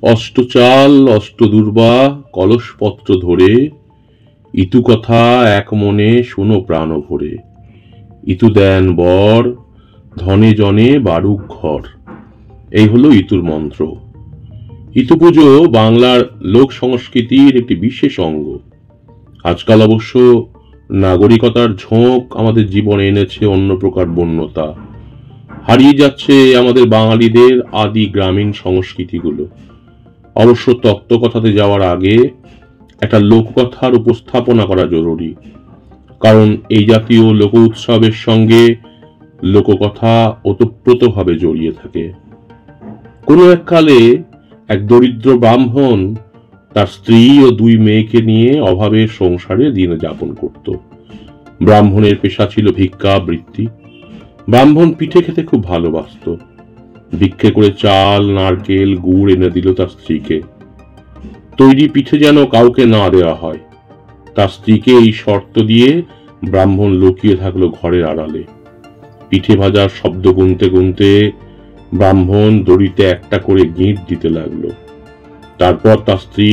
অষ্টচাল অষ্টদূর্বা কলসপত্র ধরে ইতু কথা এক মনে শোনো প্রাণ ভরে। ইতু দেন বর ধনে জনে বারুক ঘর। এই হলো ইতুর মন্ত্র। ইতু পুজো বাংলার লোক সংস্কৃতির একটি বিশেষ অঙ্গ। আজকাল অবশ্য নাগরিকতার ঝোঁক আমাদের জীবনে এনেছে অন্য প্রকার বন্যতা। হারিয়ে যাচ্ছে আমাদের বাঙালিদের আদি গ্রামীণ সংস্কৃতিগুলো। অবশ্য তত্ত্বকথাতে যাওয়ার আগে একটা লোককথার উপস্থাপনা করা জরুরি, কারণ এই জাতীয় লোক উৎসবের সঙ্গে লোককথা ওতপ্রোতভাবে জড়িয়ে থাকে। কোনো এক কালে এক দরিদ্র ব্রাহ্মণ তার স্ত্রী ও দুই মেয়েকে নিয়ে অভাবের সংসারে দিন যাপন করত। ব্রাহ্মণের পেশা ছিল ভিক্ষাবৃত্তি। ব্রাহ্মণ পিঠে খেতে খুব ভালোবাসত। ভিক্ষে করে চাল, নারকেল, গুড় এনে দিল তার স্ত্রীকে। তৈরি পিঠে যেন কাউকে না দেওয়া হয়। তার স্ত্রীকে এই শর্ত দিয়ে ব্রাহ্মণ লুকিয়ে থাকলো ঘরের আড়ালে। পিঠে ভাজার শব্দ গুনতে গুনতে ব্রাহ্মণ দড়িতে একটা করে গিঁট দিতে লাগলো। তারপর তার স্ত্রী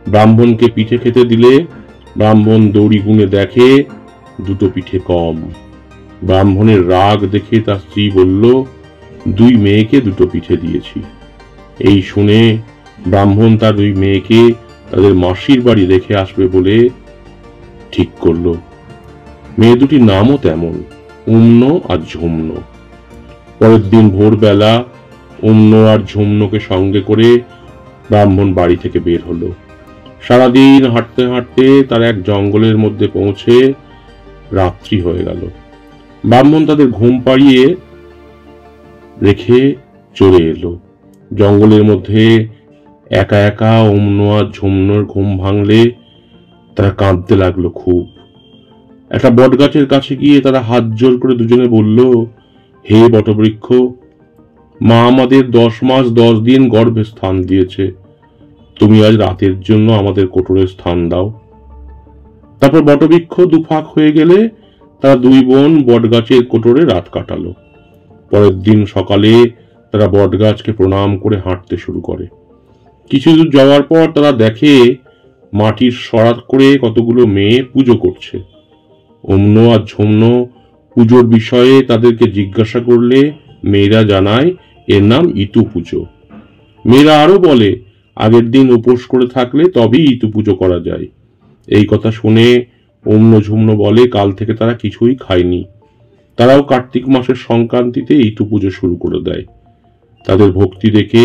ব্রাহ্মণকে পিঠে খেতে দিলে ব্রাহ্মণ দড়ি গুনে দেখে দুটো পিঠে কম। ব্রাহ্মণের রাগ দেখে তার স্ত্রী বলল, দুই মেয়েকে দুটো পিঠে দিয়েছি। এই শুনে ব্রাহ্মণ তার দুই মেয়েকে তাদের মাসির বাড়ি রেখে আসবে বলে ঠিক করলো। মেয়ে দুটির নামও তেমন, উম্ন আর ঝুম্ন। পরের দিন ভোরবেলা উম্ন আর ঝুম্নকে সঙ্গে করে ব্রাহ্মণ বাড়ি থেকে বের হলো। সারাদিন হাঁটতে হাঁটতে তার এক জঙ্গলের মধ্যে পৌঁছে রাত্রি হয়ে গেল। ব্রাহ্মণ তাদের ঘুম পাড়িয়ে রেখে চলে এলো। জঙ্গলের মধ্যে একা একা উম্ন আর ঝুম্নর ঘুম ভাঙলে তারা কাঁদতে লাগলো খুব। একটা বটগাছের কাছে গিয়ে তারা হাত জোর করে দুজনে বলল, হে বটবৃক্ষ, মা আমাদের 10 মাস 10 দিন গর্ভে স্থান দিয়েছে। তুমি আজ রাতের জন্য আমাদের কোটরে স্থান দাও। তারপর বটবৃক্ষ দুফাক হয়ে গেলে তারা দুই বোন বটগাছের কোটরে রাত কাটালো। পরের দিন সকালে তারা বটগাছকে প্রণাম করে হাঁটতে শুরু করে। কিছু দূর যাওয়ার পর তারা দেখে মাটির সরাত করে কতগুলো মেয়ে পুজো করছে। উম্ন আর ঝুম্ন পুজোর বিষয়ে তাদেরকে জিজ্ঞাসা করলে মেয়েরা জানায় এর নাম ইতু পুজো। মেয়েরা আরো বলে, আগের দিন উপোস করে থাকলে তবেই ইতু পুজো করা যায়। এই কথা শুনে উম্ন ঝুম্ন বলে কাল থেকে তারা কিছুই খায়নি। তারাও কার্তিক মাসের সংক্রান্তিতে ইতু পুজো শুরু করে দেয়। তাদের ভক্তি দেখে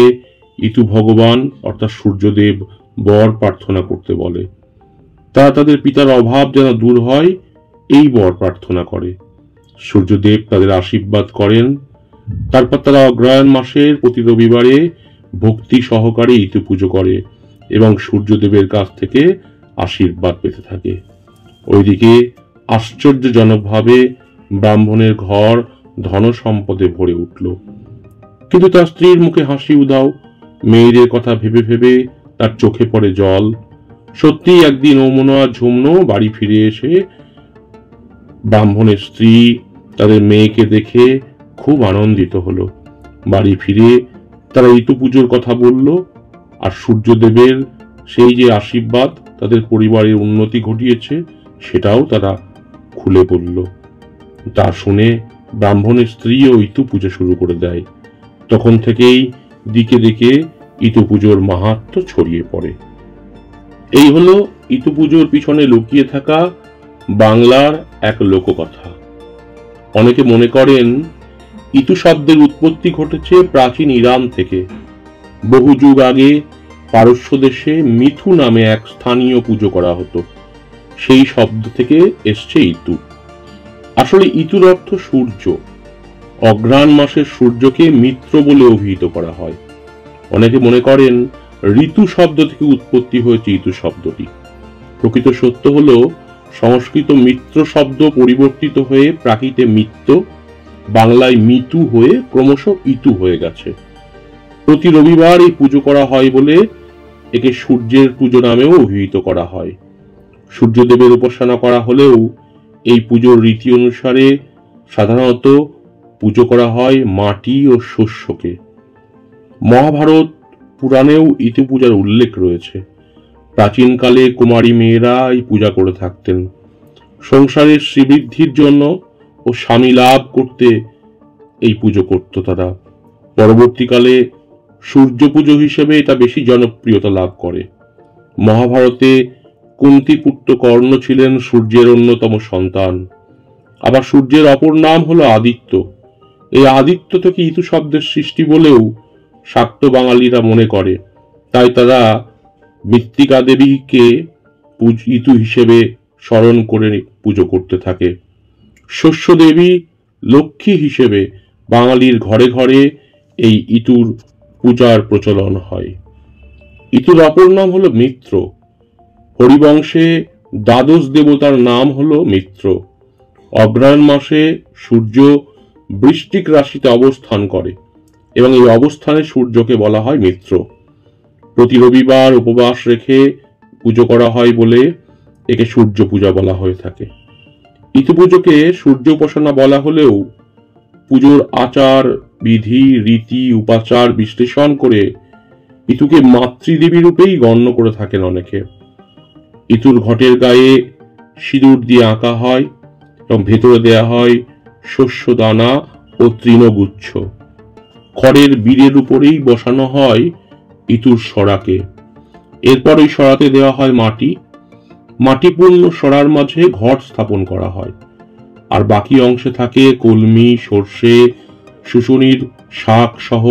ইতু ভগবান অর্থাৎ সূর্যদেব বর প্রার্থনা করতে বলে। তারা তাদের পিতার অভাব যেন দূর হয় এই বর প্রার্থনা করে। সূর্যদেব তাদের আশীর্বাদ করেন। তারপর তারা অগ্রহায়ণ মাসের প্রতি রবিবারে ভক্তি সহকারে ইতু পুজো করে এবং সূর্যদেবের কাছ থেকে আশীর্বাদ পেতে থাকে। ওইদিকে আশ্চর্যজনকভাবে ব্রাহ্মণের ঘর ধন সম্পদে ভরে উঠল। কিন্তু তার স্ত্রীর মুখে হাসি উধাও। মেয়েদের কথা ভেবে ভেবে তার চোখে পড়ে জল। সত্যি একদিন উম্ন আর ঝুম্ন বাড়ি ফিরে এসে ব্রাহ্মণের স্ত্রী তাদের মেয়েকে দেখে খুব আনন্দিত হলো। বাড়ি ফিরে তারা ইতু পুজোর কথা বলল, আর সূর্যদেবের সেই যে আশীর্বাদ তাদের পরিবারের উন্নতি ঘটিয়েছে সেটাও তারা খুলে বলল। তা শুনে ব্রাহ্মণের স্ত্রীও ইতু পুজো শুরু করে দেয়। তখন থেকেই দিকে দিকে ইতু পুজোর মাহাত্ম্য ছড়িয়ে পড়ে। এই হলো ইতু পুজোর পিছনে লুকিয়ে থাকা বাংলার এক লোককথা। অনেকে মনে করেন ইতু শব্দের উৎপত্তি ঘটেছে প্রাচীন ইরান থেকে। বহু যুগ আগে পারস্য দেশে মিথু নামে এক স্থানীয় পুজো করা হতো। সেই শব্দ থেকে এসছে ইতু। আসলে ইতুর অর্থ সূর্য। অগ্রহায়ণ মাসের সূর্যকে মিত্র বলে অভিহিত করা হয়। অনেকে মনে করেন ঋতু শব্দ থেকে উৎপত্তি হয়েছে ইতু শব্দটি। প্রকৃত সত্য হলো সংস্কৃত মিত্র শব্দ পরিবর্তিত হয়ে প্রাকৃতে মিত্র, বাংলায় মিতু হয়ে ক্রমশ ইতু হয়ে গেছে। প্রতি রবিবার এই পুজো করা হয় বলে একে সূর্যের পুজো নামেও অভিহিত করা হয়। সূর্যদেবের উপাসনা করা হলেও এই পুজোর রীতি অনুসারে সাধারণত পুজো করা হয় মাটি ও শস্যকে। মহাভারত পুরাণেও ইতু পূজার উল্লেখ রয়েছে। প্রাচীনকালে কুমারী মেয়েরা এই পূজা করে থাকতেন। সংসারের শ্রীবৃদ্ধির জন্য ও স্বামী লাভ করতে এই পুজো করত তারা। পরবর্তীকালে সূর্য পুজো হিসেবে এটা বেশি জনপ্রিয়তা লাভ করে। মহাভারতে কুন্তিপুত্র কর্ণ ছিলেন সূর্যের অন্যতম সন্তান। আবার সূর্যের অপর নাম হলো আদিত্য। এই আদিত্য থেকে ইতু শব্দের সৃষ্টি বলেও শাক্ত বাঙালিরা মনে করে। তাই তারা মৃত্তিকা দেবীকে ইতু হিসেবে স্মরণ করে পুজো করতে থাকে। শস্য দেবী লক্ষ্মী হিসেবে বাঙালির ঘরে ঘরে এই ইতুর পূজার প্রচলন হয়। ইতুর অপর নাম হলো মিত্র। হরিবংশে দ্বাদশ দেবতার নাম হলো মিত্র। অগ্রহায়ণ মাসে সূর্য বৃশ্চিক রাশিতে অবস্থান করে এবং এই অবস্থানে সূর্যকে বলা হয় মিত্র। প্রতি রবিবার উপবাস রেখে পুজো করা হয় বলে একে সূর্য পূজা বলা হয়ে থাকে। ইতু পুজোকে সূর্য উপাসনা বলা হলেও পুজোর আচার বিধি রীতি উপাচার বিশ্লেষণ করে ইতুকে মাতৃদেবী রূপেই গণ্য করে থাকেন অনেকে। ইতুর ঘটের গায়ে সিঁদুর দিয়ে আঁকা হয় এবং ভেতরে দেয়া হয় শস্য দানা ও তৃণগুচ্ছ। খড়ের বীরের উপরেই বসানো হয় ইতুর সরাকে। এরপর ওই সরাতে দেওয়া হয় মাটি। মাটিপূর্ণ সরার মাঝে ঘট স্থাপন করা হয়, আর বাকি অংশে থাকে কলমি, সর্ষে, শুশুনির শাক সহ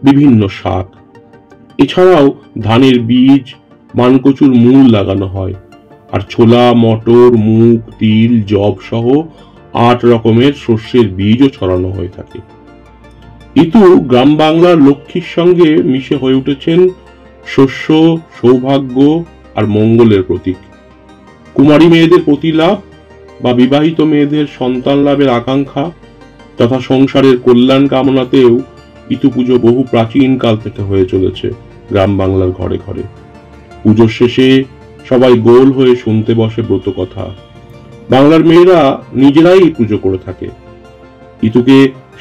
বিভিন্ন শাক। এছাড়াও ধানের বীজ, মানকচুর মূল লাগানো হয়, আর ছোলা, মটর, মুগ, তিল, যব সহ 8 রকমের শস্যের বীজও ছড়ানো হয়ে থাকে। ইতু গ্রাম বাংলার লক্ষ্মীর সঙ্গে মিশে হয়ে উঠেছেন শস্য, সৌভাগ্য আর মঙ্গলের প্রতীক। কুমারী মেয়েদের প্রতিলাভ বা বিবাহিত মেয়েদের সন্তান লাভের আকাঙ্ক্ষা তথা সংসারের কল্যাণ কামনাতেও ইতু পুজো বহু প্রাচীন কাল থেকে হয়ে চলেছে গ্রাম বাংলার ঘরে ঘরে। পুজোর শেষে সবাই গোল হয়ে শুনতে বসে ব্রত কথা। বাংলার মেয়েরা নিজেরাই পুজো করে থাকে। ইতুকে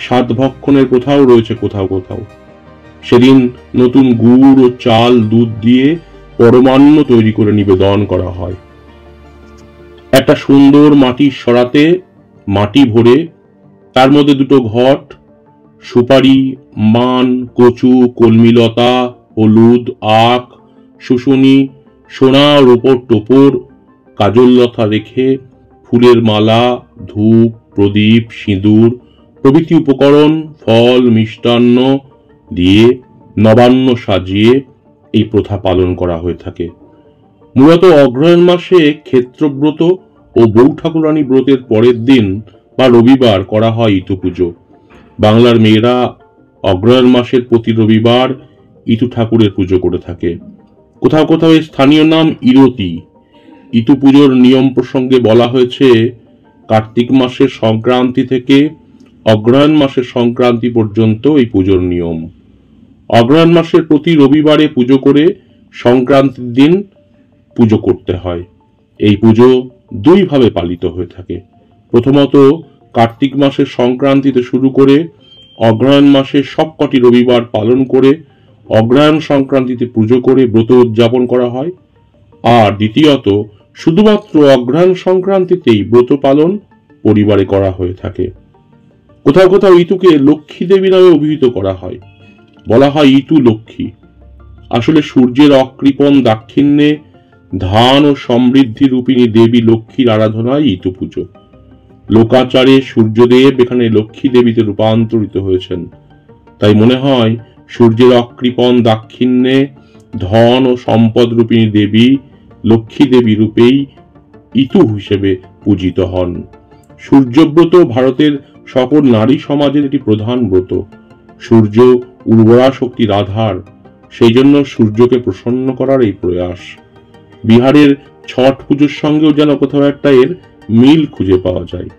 7 ভক্ষণের প্রথাও রয়েছে কোথাও কোথাও। সেদিন নতুন গুড় ও চাল দুধ দিয়ে পরমান্ন তৈরি করে নিবেদন করা হয়। একটা সুন্দর মাটির সরাতে মাটি ভরে তার মধ্যে 2টো ঘট, সুপারি, মান, কচু, কলমিলতা, হলুদ, আখ, শুশুনি, সোনা, রূপোর টোপর, কাজল লতা রেখে ফুলের মালা, ধূপ, প্রদীপ, সিঁদুর প্রভৃতি উপকরণ, ফল, মিষ্টান্ন দিয়ে নবান্ন সাজিয়ে এই প্রথা পালন করা হয়ে থাকে। মূলত অগ্রহায়ণ মাসে ক্ষেত্রব্রত ও বউ ঠাকুরানী ব্রতের পরের দিন বা রবিবার করা হয় ইতু পুজো। বাংলার মেয়েরা অগ্রহায়ণ মাসের প্রতি রবিবার ইতু ঠাকুরের পুজো করে থাকে। কোথাও কোথাও এর স্থানীয় নাম ইরতি। ইতু পুজোর নিয়ম প্রসঙ্গে বলা হয়েছে, কার্তিক মাসের সংক্রান্তি থেকে অগ্রহায়ণ মাসের সংক্রান্তি পর্যন্ত এই পুজোর নিয়ম। অগ্রহায়ণ মাসের প্রতি রবিবারে পুজো করে সংক্রান্তির দিন পুজো করতে হয়। এই পুজো 2 ভাবে পালিত হয়ে থাকে। প্রথমত কার্তিক মাসের সংক্রান্তিতে শুরু করে অগ্রহায়ণ মাসের সবকটি রবিবার পালন করে অগ্রহায়ণ সংক্রান্তিতে পুজো করে ব্রত উদযাপন করা হয়। আর দ্বিতীয়ত শুধুমাত্র অগ্রহায়ণ সংক্রান্তিতেই ব্রত পালন পরিবারে করা হয়ে থাকে। কোথাও কোথাও ইতুকে লক্ষ্মী দেবী নামে অভিহিত করা হয়, বলা হয় ইতু লক্ষ্মী। আসলে সূর্যের অকৃপণ দাক্ষিণ্যে ধান ও সমৃদ্ধি রূপিণী দেবী লক্ষ্মীর আরাধনায় ইতু পুজো। লোকাচারে সূর্যদেব এখানে লক্ষ্মী দেবীতে রূপান্তরিত হয়েছেন। তাই মনে হয় সূর্যের অকৃপণ দাক্ষিণ্যে ধন ও সম্পদ রূপিণী দেবী লক্ষ্মী দেবী রূপেই ইতু হিসেবে পূজিত হন। সূর্যব্রত ভারতের সকল নারী সমাজের একটি প্রধান ব্রত। সূর্য উর্বরা শক্তির আধার, সেই জন্য সূর্যকে প্রসন্ন করার এই প্রয়াস। বিহারের ছট পুজোর সঙ্গেও যেন কোথাও একটা এর মিল খুঁজে পাওয়া যায়।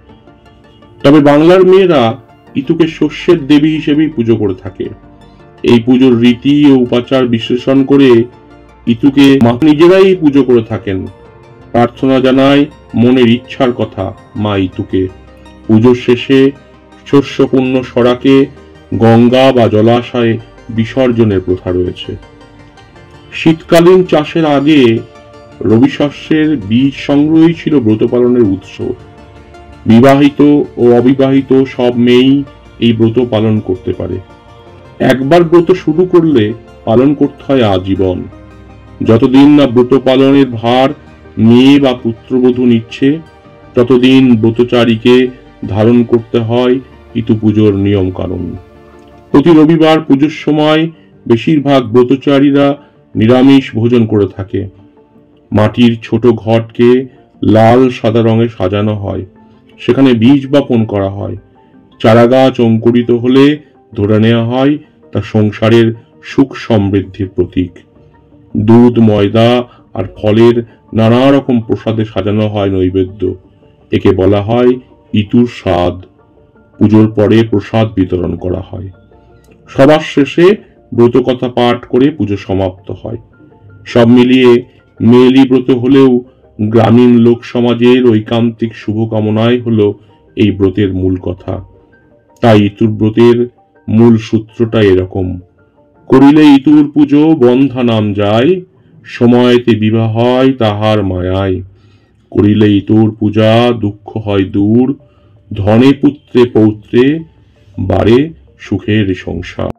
তবে বাংলার মেয়েরা ইতুকে শস্যের দেবী হিসেবেই পুজো করে থাকে। এই পুজোর রীতি ও উপাচার বিশ্লেষণ করে ইতুকে মা নিজেরাই পুজো করে থাকেন। প্রার্থনা জানায় মনের ইচ্ছার কথা মা ইতুকে। পুজোর শেষে শস্যপূর্ণ সরাকে গঙ্গা বা জলাশয়ে বিসর্জনের প্রথা রয়েছে। শীতকালীন চাষের আগে রবি শস্যের বীজ সংগ্রহই ছিল ব্রত পালনের উৎস। বিবাহিত ও অবিবাহিত সব মেয়েই এই ব্রত পালন করতে পারে। একবার ব্রত শুরু করলে পালন করতে হয় আজীবন। যতদিন না ব্রত পালনের ভার মেয়ে বা পুত্রবধূ নিচ্ছে, ততদিন ব্রতচারীকে ধারণ করতে হয় ইতু পুজোর নিয়ম কানুন। প্রতি রবিবার পুজোর সময় বেশিরভাগ ব্রতচারীরা নিরামিষ ভোজন করে থাকে। মাটির ছোট ঘটকে লাল সাদা রঙে সাজানো হয়, সেখানে বীজ বপন করা হয়। চারাগাছ অঙ্কুরিত হলে ধরে নেওয়া হয় তা সংসারের সুখ সমৃদ্ধির প্রতীক। দুধ, ময়দা আর ফলের নানা রকম প্রসাদে সাজানো হয় নৈবেদ্য। একে বলা হয় ইতুর স্বাদ। পুজোর পরে প্রসাদ বিতরণ করা হয়। সবার শেষে ব্রতকথা পাঠ করে পুজো সমাপ্ত হয়। সব মিলিয়ে মেয়েলি ব্রত হলেও গ্রামীণ লোক সমাজের ঐকান্তিক শুভকামনাই হলো এই ব্রতের মূল কথা। তাই ইতুর ব্রতের মূল সূত্রটা এরকম: করিলে ইতুর পুজো বন্ধা নাম যায়, সময়তে বিবাহ হয় তাহার মায়ায়। করিলে ইতুর পূজা দুঃখ হয় দূর, ধনে পুত্রে পৌত্রে বাড়ে সুখের সংসার।